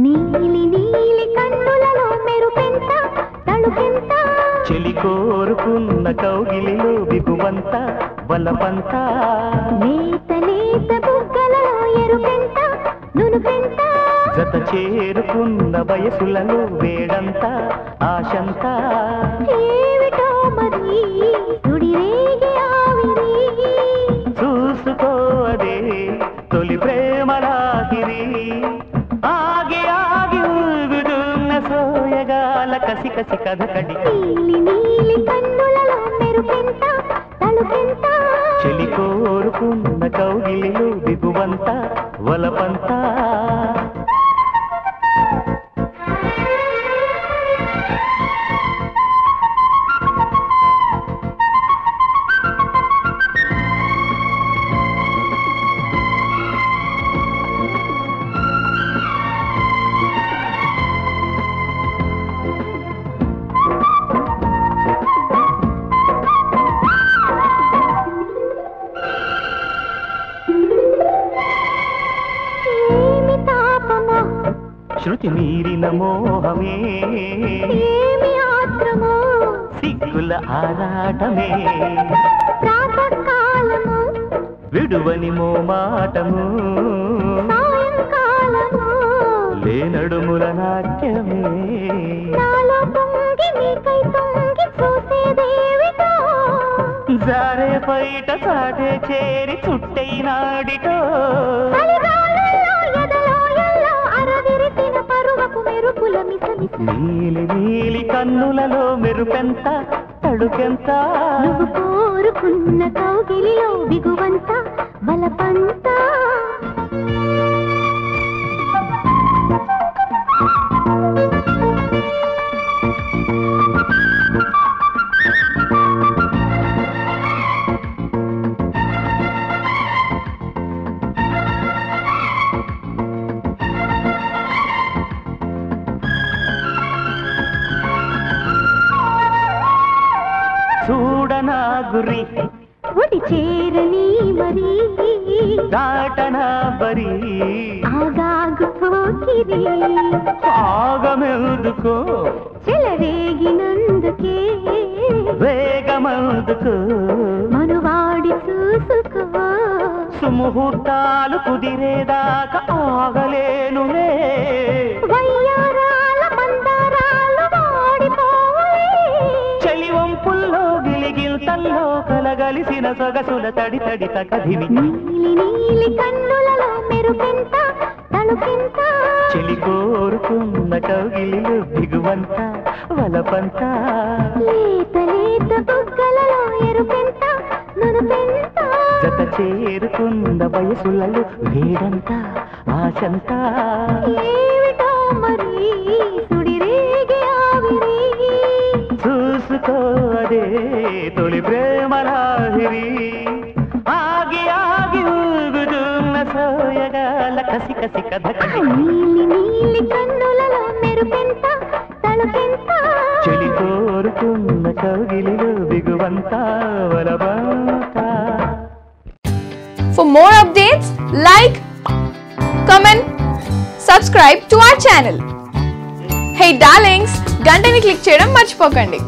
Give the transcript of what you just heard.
నీలి నీలి కన్నులలో మెరుపెంత తళుకెంత చెలి కోరుకున్న కౌగిలిలో బిగువంత వలపంత లేత లేత బుగ్గలలో ఎరుపెంత నునుపెంత జత చేరుకున్న వయసులలో వేడంత ఆశంత ఏమిటో మరి సుడిరేగి ఆవిరి చూసుకో అదే తొలి ప్రేమలాగిరి ఆగి ఆగి ఊగుతున్న సోయగాల కసి కసి కథకడి నీలి నీలి కన్నులలో మెరుపెంత తళుకెంత చెలి కోరుకున్న కౌగిలిలో బిగువంత వలపంత శృతి మీరిన మోహమే ఏమి ఆత్రమో సిగ్గుల ఆరాటమే ప్రాతకాలము విడువని మోమాటము సాయంకాలము లేనడుముల నాట్యమే నాలో పొంగి నీకై తొంగి చూసేదేవిటో జారే బయట సాటే చేరి చుట్టైనాడిటో నీలి నీలి కన్నులలో మెరుపెంత తడుకెంత నువ్వు కోరుకున్న కౌగిలిలో బిగువంత బలపంత చూడనా గురి ఒడి చేరని మరి దాటనా బరి ఆగాగు పోకిరి ఆగమెందుకో చెలరేగినందుకే వేగమందుకో మనువాడి చూసుకో సుముహూర్తాలు కుదిరేదాకా ఆగలేనులే వయ్యారాల మందారాలు వాడిపోవే చలివంపుల్లో గిలిగిల్తల్లో కలగలిసిన సొగసుల తడి తడి తకదిమి నీలి నీలి కన్నులలో మెరుపెంత తళుకెంత చెలి కోరుకున్న కౌగిలిలో దిగువంత వలపంత లేత లేత బుగ్గలలో ఎరుపెంత నునుపెంత జత చేరుకున్న వయసులలో వేడంత ఆశంత ఏమిటో మరి సుడిరేగి ఆవిరి చూసుకో అదే తొలి ప్రేమలాహిరి ఆగి ఆగి ఊగుతున్న సోయగాల కసి కసి కథకడి నీలి నీలి కన్నులలో మెరుపెంత తళుకెంత చెలి కోరుకున్న కౌగిలిలో బిగువంత వలబంత. For more updates, like, comment, subscribe to our channel. Hey darlings, గంటని click చేయడం మర్చిపోకండి.